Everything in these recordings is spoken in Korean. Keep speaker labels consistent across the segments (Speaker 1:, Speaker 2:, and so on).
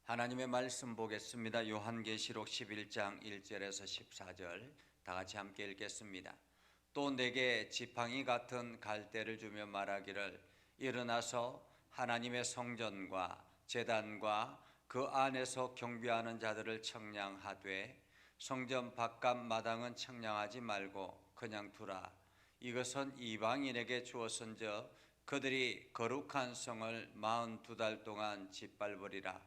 Speaker 1: 하나님의 말씀 보겠습니다. 요한계시록 11장 1절에서 14절 다 같이 함께 읽겠습니다. 또 내게 지팡이 같은 갈대를 주며 말하기를 일어나서 하나님의 성전과 제단과 그 안에서 경배하는 자들을 청량하되 성전 바깥 마당은 청량하지 말고 그냥 두라. 이것은 이방인에게 주었은즉 그들이 거룩한 성을 42달 동안 짓밟으리라.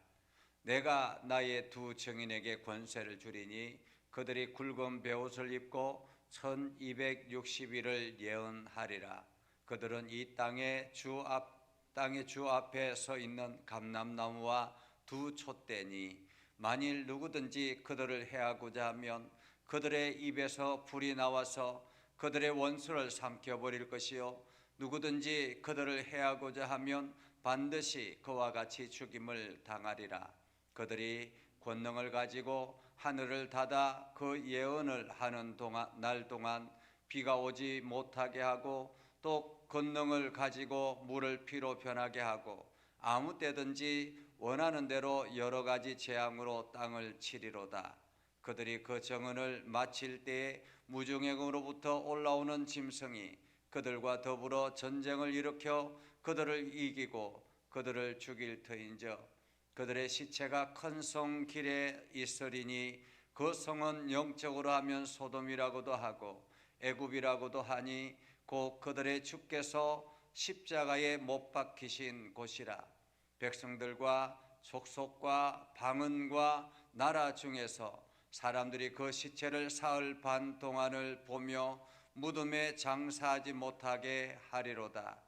Speaker 1: 내가 나의 두 증인에게 권세를 주리니 그들이 굵은 베옷을 입고 1260일을 예언하리라. 그들은 이 땅의 주 앞에 서 있는 감람나무와 두 촛대니 만일 누구든지 그들을 해하고자 하면 그들의 입에서 불이 나와서 그들의 원수를 삼켜버릴 것이요 누구든지 그들을 해하고자 하면 반드시 그와 같이 죽임을 당하리라. 그들이 권능을 가지고 하늘을 닫아 그 예언을 하는 날 동안 비가 오지 못하게 하고 또 권능을 가지고 물을 피로 변하게 하고 아무 때든지 원하는 대로 여러 가지 재앙으로 땅을 치리로다. 그들이 그 정언을 마칠 때에 무중행으로부터 올라오는 짐승이 그들과 더불어 전쟁을 일으켜 그들을 이기고 그들을 죽일 터인즉 그들의 시체가 큰 성 길에 있으리니 그 성은 영적으로 하면 소돔이라고도 하고 애굽이라고도 하니 곧 그들의 주께서 십자가에 못 박히신 곳이라. 백성들과 족속과 방언과 나라 중에서 사람들이 그 시체를 사흘 반 동안을 보며 무덤에 장사하지 못하게 하리로다.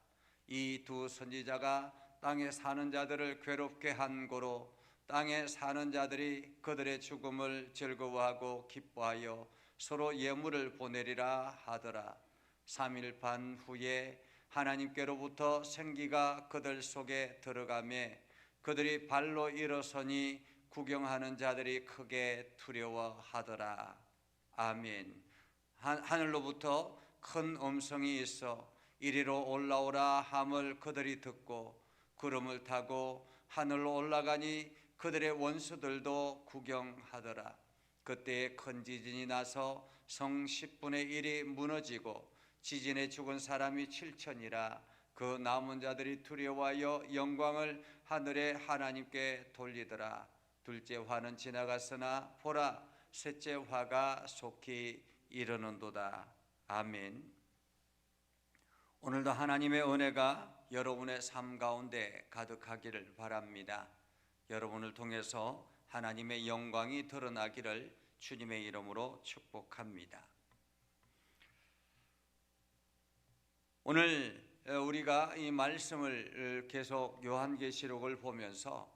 Speaker 1: 이 두 선지자가 땅에 사는 자들을 괴롭게 한 고로 땅에 사는 자들이 그들의 죽음을 즐거워하고 기뻐하여 서로 예물을 보내리라 하더라. 3일 반 후에 하나님께로부터 생기가 그들 속에 들어가매 그들이 발로 일어서니 구경하는 자들이 크게 두려워하더라. 아멘. 하늘로부터 큰 음성이 있어 이리로 올라오라 함을 그들이 듣고 구름을 타고 하늘로 올라가니 그들의 원수들도 구경하더라. 그때에 큰 지진이 나서 성 10분의 1이 무너지고 지진에 죽은 사람이 7천이라. 그 남은 자들이 두려워하여 영광을 하늘의 하나님께 돌리더라. 둘째 화는 지나갔으나 보라 셋째 화가 속히 이르는도다. 아멘. 오늘도 하나님의 은혜가 여러분의 삶 가운데 가득하기를 바랍니다. 여러분을 통해서 하나님의 영광이 드러나기를 주님의 이름으로 축복합니다. 오늘 우리가 이 말씀을 계속 요한계시록을 보면서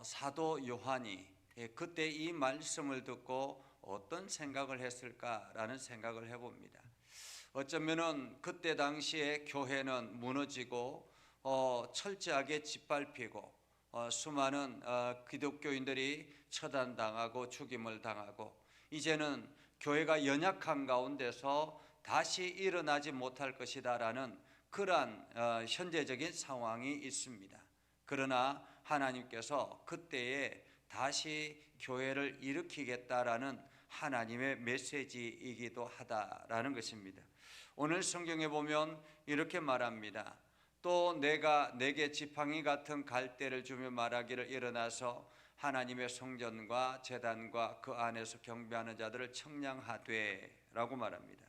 Speaker 1: 사도 요한이 그때 이 말씀을 듣고 어떤 생각을 했을까라는 생각을 해봅니다. 어쩌면은 그때 당시에 교회는 무너지고 철저하게 짓밟히고 수많은 기독교인들이 처단당하고 죽임을 당하고 이제는 교회가 연약한 가운데서 다시 일어나지 못할 것이다 라는 그러한 현재적인 상황이 있습니다. 그러나 하나님께서 그때에 다시 교회를 일으키겠다라는 하나님의 메시지이기도 하다라는 것입니다. 오늘 성경에 보면 이렇게 말합니다. 또 내가 내게 지팡이 같은 갈대를 주며 말하기를 일어나서 하나님의 성전과 제단과 그 안에서 경배하는 자들을 청량하되 라고 말합니다.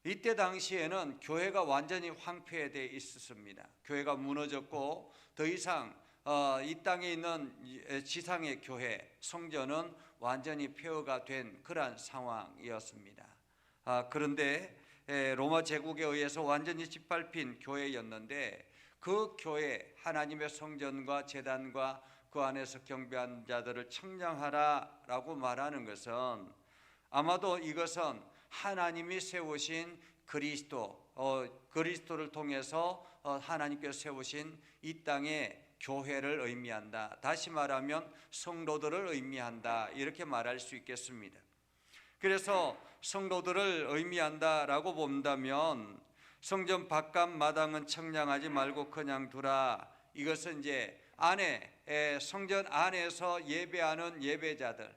Speaker 1: 이때 당시에는 교회가 완전히 황폐되어 있었습니다. 교회가 무너졌고 더 이상 이 땅에 있는 지상의 교회, 성전은 완전히 폐허가 된 그러한 상황이었습니다. 그런데 로마 제국에 의해서 완전히 짓밟힌 교회였는데 그 교회, 하나님의 성전과 제단과 그 안에서 경배한 자들을 청량하라라고 말하는 것은 아마도 이것은 하나님이 세우신 그리스도를 통해서 하나님께서 세우신 이 땅의 교회를 의미한다. 다시 말하면 성도들을 의미한다. 이렇게 말할 수 있겠습니다. 그래서 성도들을 의미한다라고 본다면 성전 바깥 마당은 청량하지 말고 그냥 두라. 이것은 이제 안에 성전 안에서 예배하는 예배자들,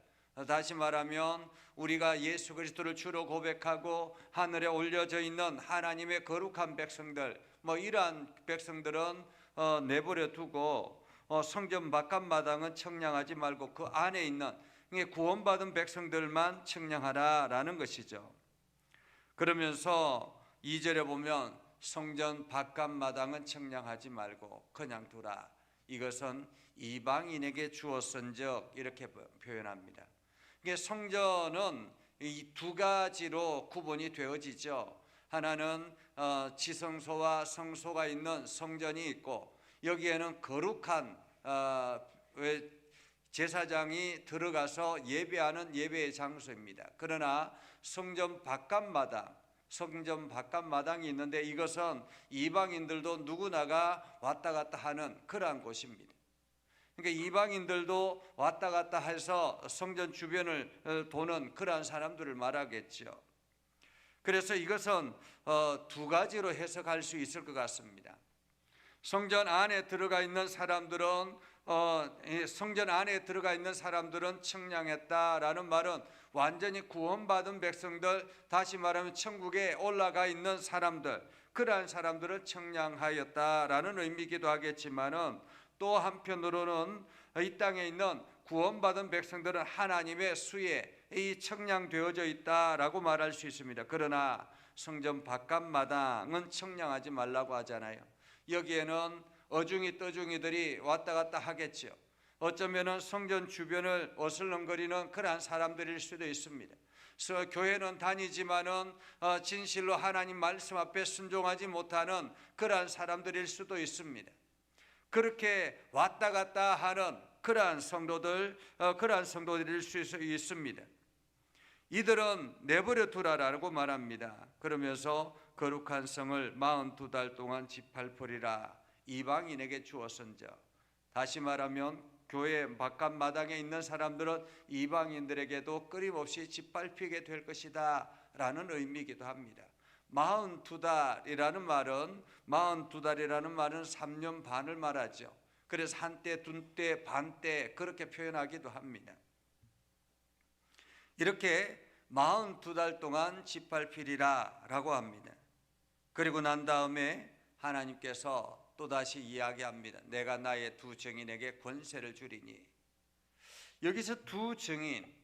Speaker 1: 다시 말하면 우리가 예수 그리스도를 주로 고백하고 하늘에 올려져 있는 하나님의 거룩한 백성들, 이러한 백성들은 내버려 두고 성전 바깥마당은 청량하지 말고 그 안에 있는 구원받은 백성들만 청량하라라는 것이죠. 그러면서 2절에 보면 성전 바깥마당은 청량하지 말고 그냥 두라. 이것은 이방인에게 주었은즉 이렇게 표현합니다. 성전은 이 두 가지로 구분이 되어지죠. 하나는 지성소와 성소가 있는 성전이 있고, 여기에는 거룩한 제사장이 들어가서 예배하는 예배의 장소입니다. 그러나 성전 바깥마당이 있는데 이것은 이방인들도 누구나가 왔다 갔다 하는 그러한 곳입니다. 그러니까 이방인들도 왔다 갔다 해서 성전 주변을 도는 그러한 사람들을 말하겠죠. 그래서 이것은 두 가지로 해석할 수 있을 것 같습니다. 성전 안에 들어가 있는 사람들은 청량했다라는 말은 완전히 구원받은 백성들, 다시 말하면 천국에 올라가 있는 사람들, 그러한 사람들을 청량하였다라는 의미이기도 하겠지만은, 또 한편으로는 이 땅에 있는 구원받은 백성들은 하나님의 수에 이 청량되어져 있다라고 말할 수 있습니다. 그러나 성전 바깥마당은 청량하지 말라고 하잖아요. 여기에는 어중이 떠중이들이 왔다 갔다 하겠죠. 어쩌면은 성전 주변을 어슬렁거리는 그러한 사람들일 수도 있습니다. 그래서 교회는 다니지만은 진실로 하나님 말씀 앞에 순종하지 못하는 그러한 사람들일 수도 있습니다. 그렇게 왔다 갔다 하는 그러한 성도들일 수 있습니다. 이들은 내버려 두라라고 말합니다. 그러면서 거룩한 성을 42달 동안 짓밟으리라. 이방인에게 주었은즉, 다시 말하면 교회 바깥마당에 있는 사람들은 이방인들에게도 끊임없이 짓밟히게 될 것이다 라는 의미이기도 합니다. 42달이라는 말은 3년 반을 말하죠. 그래서 한때, 둔때, 반때 그렇게 표현하기도 합니다. 이렇게 42달 동안 짓밟히리라 라고 합니다. 그리고 난 다음에 하나님께서 또다시 이야기합니다. 내가 나의 두 증인에게 권세를 주리니. 여기서 두 증인,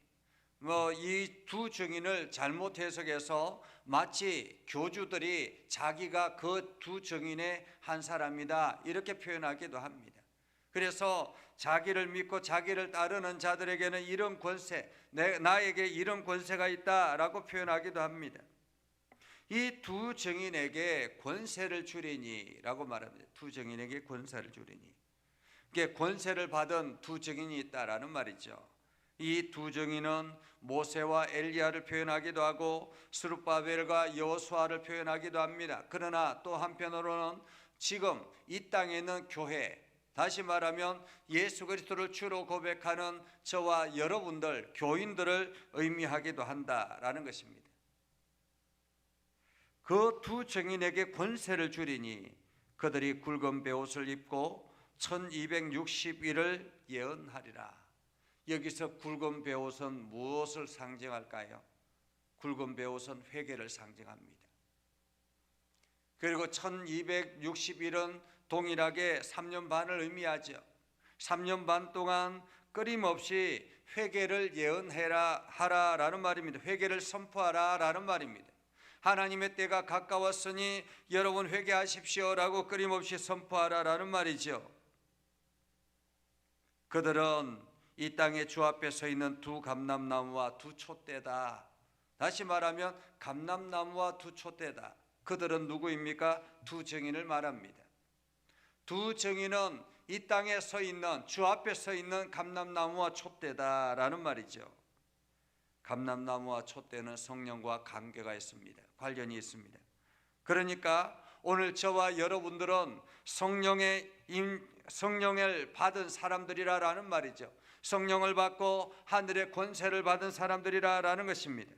Speaker 1: 이 두 증인을 잘못 해석해서 마치 교주들이 자기가 그 두 증인의 한 사람이다 이렇게 표현하기도 합니다. 그래서 자기를 믿고 자기를 따르는 자들에게는 이런 권세, 나에게 이런 권세가 있다라고 표현하기도 합니다. 이 두 증인에게 권세를 주리니라고 말합니다. 두 증인에게 권세를 주리니. 이게 권세를 받은 두 증인이 있다라는 말이죠. 이 두 증인은 모세와 엘리야를 표현하기도 하고 스룹바벨과 여호수아를 표현하기도 합니다. 그러나 또 한편으로는 지금 이 땅에 있는 교회, 다시 말하면 예수 그리스도를 주로 고백하는 저와 여러분들, 교인들을 의미하기도 한다라는 것입니다. 그 두 증인에게 권세를 주리니 그들이 굵은 베옷을 입고 1260일을 예언하리라. 여기서 굵은 베옷은 무엇을 상징할까요? 굵은 베옷은 회개를 상징합니다. 그리고 1260일은 동일하게 3년 반을 의미하죠. 3년 반 동안 끊임없이 회개를 예언하라라는 말입니다. 회개를 선포하라라는 말입니다. 하나님의 때가 가까웠으니 여러분 회개하십시오라고 끊임없이 선포하라라는 말이죠. 그들은 이 땅에 주 앞에 서 있는 두 감람나무와 두 촛대다. 다시 말하면 감람나무와 두 촛대다. 그들은 누구입니까? 두 증인을 말합니다. 두 증인은 이 땅에 서 있는, 주 앞에 서 있는 감람나무와 촛대다라는 말이죠. 감람나무와 촛대는 성령과 관계가 있습니다. 관련이 있습니다. 그러니까 오늘 저와 여러분들은 성령을 받은 사람들이라는 말이죠. 성령을 받고 하늘의 권세를 받은 사람들이라는 것입니다.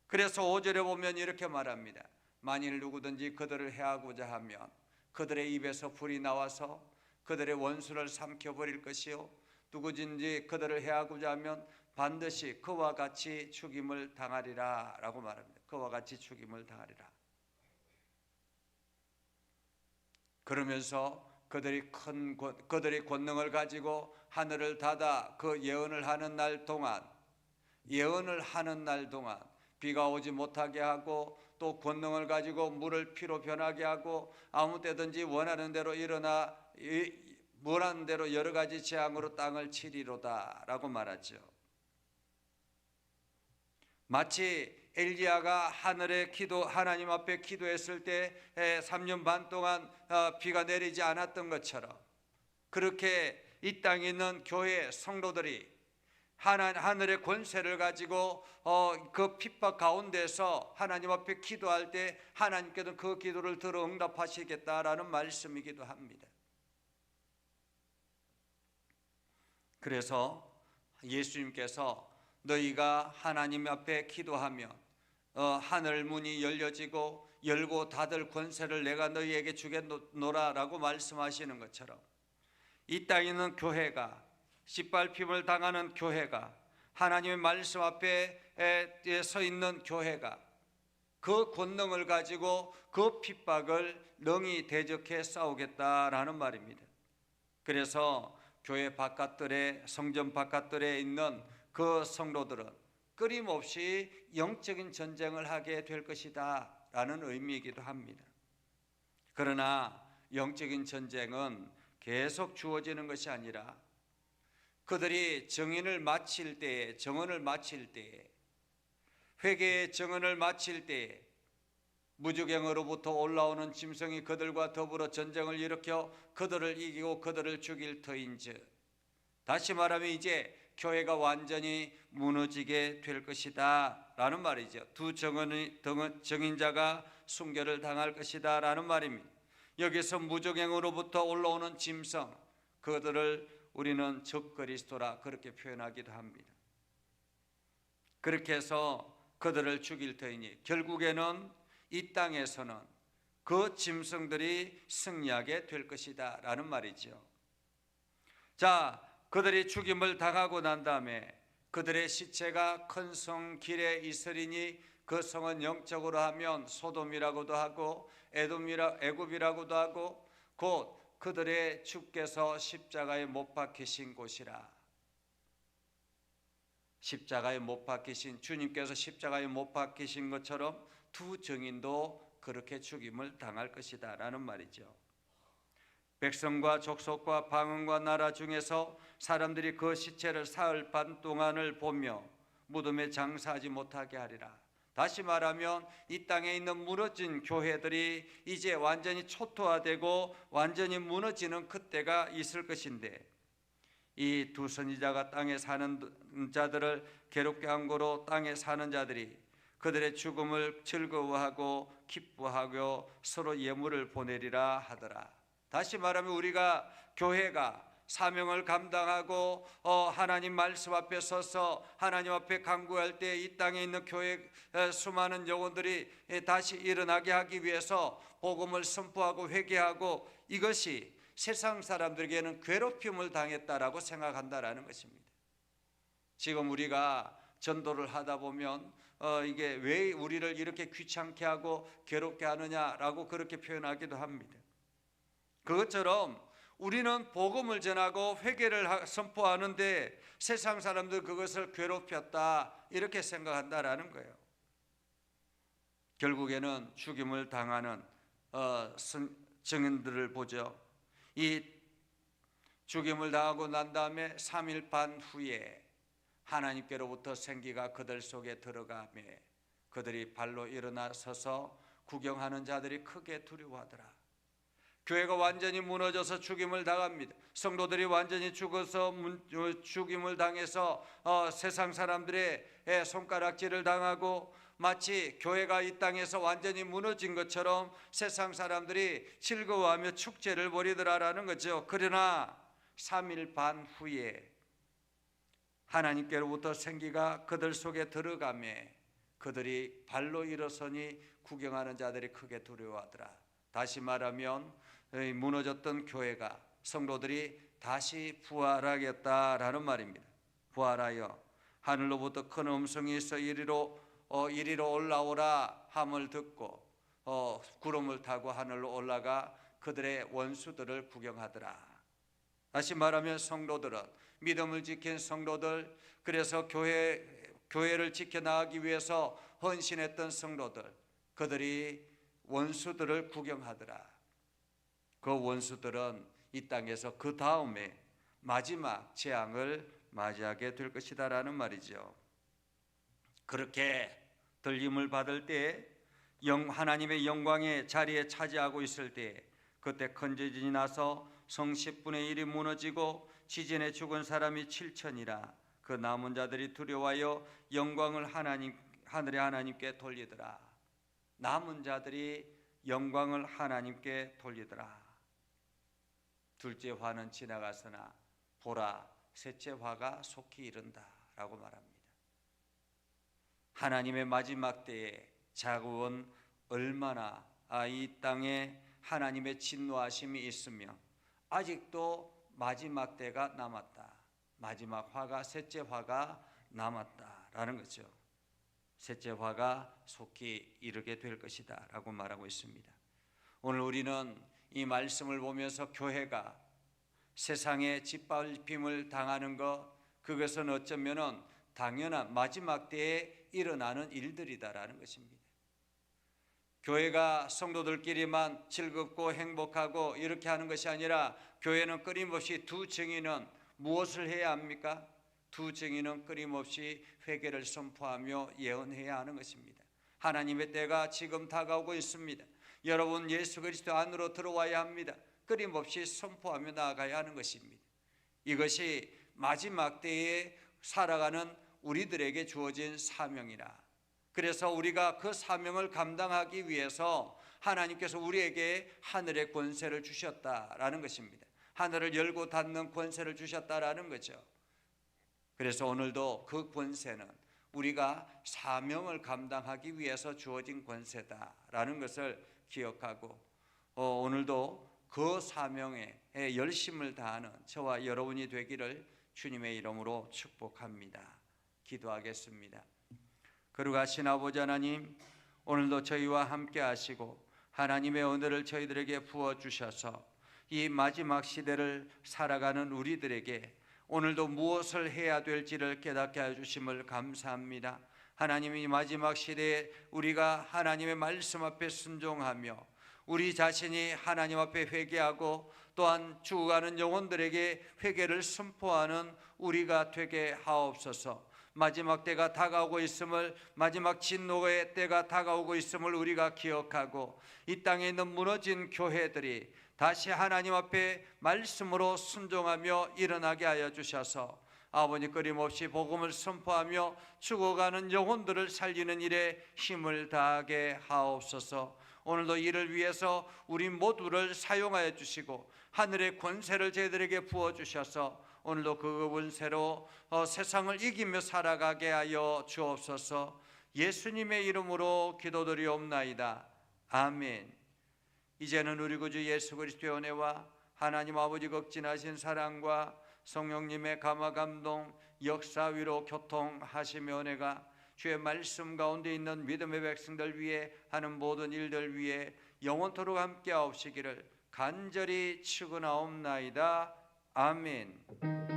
Speaker 1: 그래서 5절에 보면 이렇게 말합니다. 만일 누구든지 그들을 해하고자 하면 그들의 입에서 불이 나와서 그들의 원수를 삼켜버릴 것이요 누구든지 그들을 해하고자 하면 반드시 그와 같이 죽임을 당하리라 라고 말합니다. 그와 같이 죽임을 당하리라. 그러면서 그들이 권능을 가지고 하늘을 닫아 그 예언을 하는 날 동안 비가 오지 못하게 하고 또 권능을 가지고 물을 피로 변하게 하고 아무 때든지 원하는 대로 원하는 대로 여러 가지 재앙으로 땅을 치리로다 라고 말하죠. 마치 엘리야가 하나님 앞에 기도했을 때 3년 반 동안 비가 내리지 않았던 것처럼 그렇게 이 땅에 있는 교회 성도들이 하늘의 권세를 가지고 그 핍박 가운데서 하나님 앞에 기도할 때 하나님께서는 그 기도를 들어 응답하시겠다라는 말씀이기도 합니다. 그래서 예수님께서 너희가 하나님 앞에 기도하면 하늘 문이 열고 닫을 권세를 내가 너희에게 주겠노라 라고 말씀하시는 것처럼 이 땅에 있는 교회가 짓밟힘을 당하는 교회가 하나님의 말씀 앞에 서 있는 교회가 그 권능을 가지고 그 핍박을 능히 대적해 싸우겠다라는 말입니다. 그래서 교회 바깥들에 성전 바깥들에 있는 그 성도들은 끊임없이 영적인 전쟁을 하게 될 것이다 라는 의미이기도 합니다. 그러나 영적인 전쟁은 계속 주어지는 것이 아니라 그들이 정언을 마칠 때에 회개의 정언을 마칠 때에 무주갱으로부터 올라오는 짐승이 그들과 더불어 전쟁을 일으켜 그들을 이기고 그들을 죽일 터인즉 다시 말하면 이제 교회가 완전히 무너지게 될 것이다 라는 말이죠. 두 정인자가 순교를 당할 것이다 라는 말입니다. 여기서 무저갱으로부터 올라오는 짐승 그들을 우리는 적그리스도라 그렇게 표현하기도 합니다. 그렇게 해서 그들을 죽일 터이니 결국에는 이 땅에서는 그 짐승들이 승리하게 될 것이다 라는 말이죠. 자, 그들이 죽임을 당하고 난 다음에 그들의 시체가 큰 성 길에 있으리니 그 성은 영적으로 하면 소돔이라고도 하고 애굽이라고도 하고 곧 그들의 주께서 십자가에 못 박히신 곳이라. 십자가에 못 박히신 주님께서 십자가에 못 박히신 것처럼 두 증인도 그렇게 죽임을 당할 것이다 라는 말이죠. 백성과 족속과 방언과 나라 중에서 사람들이 그 시체를 사흘 반 동안을 보며 무덤에 장사하지 못하게 하리라. 다시 말하면 이 땅에 있는 무너진 교회들이 이제 완전히 초토화되고 완전히 무너지는 그때가 있을 것인데 이 두 선지자가 땅에 사는 자들을 괴롭게 한 거로 땅에 사는 자들이 그들의 죽음을 즐거워하고 기뻐하고 서로 예물을 보내리라 하더라. 다시 말하면 우리가 교회가 사명을 감당하고 하나님 말씀 앞에 서서 하나님 앞에 간구할 때 이 땅에 있는 교회 수많은 영혼들이 다시 일어나게 하기 위해서 복음을 선포하고 회개하고 이것이 세상 사람들에게는 괴롭힘을 당했다라고 생각한다라는 것입니다. 지금 우리가 전도를 하다 보면 이게 왜 우리를 이렇게 귀찮게 하고 괴롭게 하느냐라고 그렇게 표현하기도 합니다. 그것처럼 우리는 복음을 전하고 회개를 선포하는데 세상 사람들 그것을 괴롭혔다 이렇게 생각한다라는 거예요. 결국에는 죽임을 당하는 증인들을 보죠. 이 죽임을 당하고 난 다음에 3일 반 후에 하나님께로부터 생기가 그들 속에 들어가며 그들이 발로 일어나 서서 구경하는 자들이 크게 두려워하더라. 교회가 완전히 무너져서 죽임을 당합니다. 성도들이 완전히 죽어서 죽임을 당해서 세상 사람들의 손가락질을 당하고 마치 교회가 이 땅에서 완전히 무너진 것처럼 세상 사람들이 즐거워하며 축제를 벌이더라라는 거죠. 그러나 3일 반 후에 하나님께로부터 생기가 그들 속에 들어가며 그들이 발로 일어서니 구경하는 자들이 크게 두려워하더라. 다시 말하면 무너졌던 교회가 성도들이 다시 부활하겠다라는 말입니다. 부활하여 하늘로부터 큰 음성이 있어 이리로 올라오라 함을 듣고 구름을 타고 하늘로 올라가 그들의 원수들을 구경하더라. 다시 말하면 성도들은, 믿음을 지킨 성도들, 그래서 교회를 지켜나가기 위해서 헌신했던 성도들, 그들이 원수들을 구경하더라. 그 원수들은 이 땅에서 그 다음에 마지막 재앙을 맞이하게 될 것이다라는 말이죠. 그렇게 들림을 받을 때, 하나님의 영광의 자리에 차지하고 있을 때, 그때 큰 지진이 나서 성 10분의 1이 무너지고 지진에 죽은 사람이 7천이라. 그 남은 자들이 두려워하여 영광을 하늘의 하나님께 돌리더라. 남은 자들이 영광을 하나님께 돌리더라. 둘째 화는 지나가서나 보라, 셋째 화가 속히 이른다라고 말합니다. 하나님의 마지막 때에 자국은 얼마나 이 땅에 하나님의 진노하심이 있으며 아직도 마지막 때가 남았다. 마지막 화가, 셋째 화가 남았다라는 거죠. 셋째 화가 속히 이르게 될 것이다 라고 말하고 있습니다. 오늘 우리는 이 말씀을 보면서 교회가 세상에 짓밟힘을 당하는 것, 그것은 어쩌면 당연한 마지막 때에 일어나는 일들이다라는 것입니다. 교회가 성도들끼리만 즐겁고 행복하고 이렇게 하는 것이 아니라, 교회는 끊임없이 두 증인은 무엇을 해야 합니까? 두 증인은 끊임없이 회개를 선포하며 예언해야 하는 것입니다. 하나님의 때가 지금 다가오고 있습니다. 여러분, 예수 그리스도 안으로 들어와야 합니다. 끊임없이 선포하며 나아가야 하는 것입니다. 이것이 마지막 때에 살아가는 우리들에게 주어진 사명이라. 그래서 우리가 그 사명을 감당하기 위해서 하나님께서 우리에게 하늘의 권세를 주셨다라는 것입니다. 하늘을 열고 닫는 권세를 주셨다라는 거죠. 그래서 오늘도 그 권세는 우리가 사명을 감당하기 위해서 주어진 권세다라는 것을 기억하고, 오늘도 그 사명에 열심을 다하는 저와 여러분이 되기를 주님의 이름으로 축복합니다. 기도하겠습니다. 거룩하신 아버지 하나님, 오늘도 저희와 함께 하시고 하나님의 은혜를 저희들에게 부어주셔서 이 마지막 시대를 살아가는 우리들에게 오늘도 무엇을 해야 될지를 깨닫게 해주심을 감사합니다. 하나님이 마지막 시대에 우리가 하나님의 말씀 앞에 순종하며 우리 자신이 하나님 앞에 회개하고 또한 죽어가는 영혼들에게 회개를 선포하는 우리가 되게 하옵소서. 마지막 때가 다가오고 있음을, 마지막 진노의 때가 다가오고 있음을 우리가 기억하고 이 땅에 있는 무너진 교회들이 다시 하나님 앞에 말씀으로 순종하며 일어나게 하여 주셔서 아버지 끊임없이 복음을 선포하며 죽어가는 영혼들을 살리는 일에 힘을 다하게 하옵소서. 오늘도 이를 위해서 우리 모두를 사용하여 주시고 하늘의 권세를 저희들에게 부어주셔서 오늘도 그 권세로 세상을 이기며 살아가게 하여 주옵소서. 예수님의 이름으로 기도드리옵나이다. 아멘. 이제는 우리 구주 예수 그리스도의 은혜와 하나님 아버지 극진하신 사랑과 성령님의 감화 감동 역사 위로 교통하시며 은혜가 주의 말씀 가운데 있는 믿음의 백성들 위해 하는 모든 일들 위해 영원토록 함께 하옵시기를 간절히 축원하옵나이다. 아멘.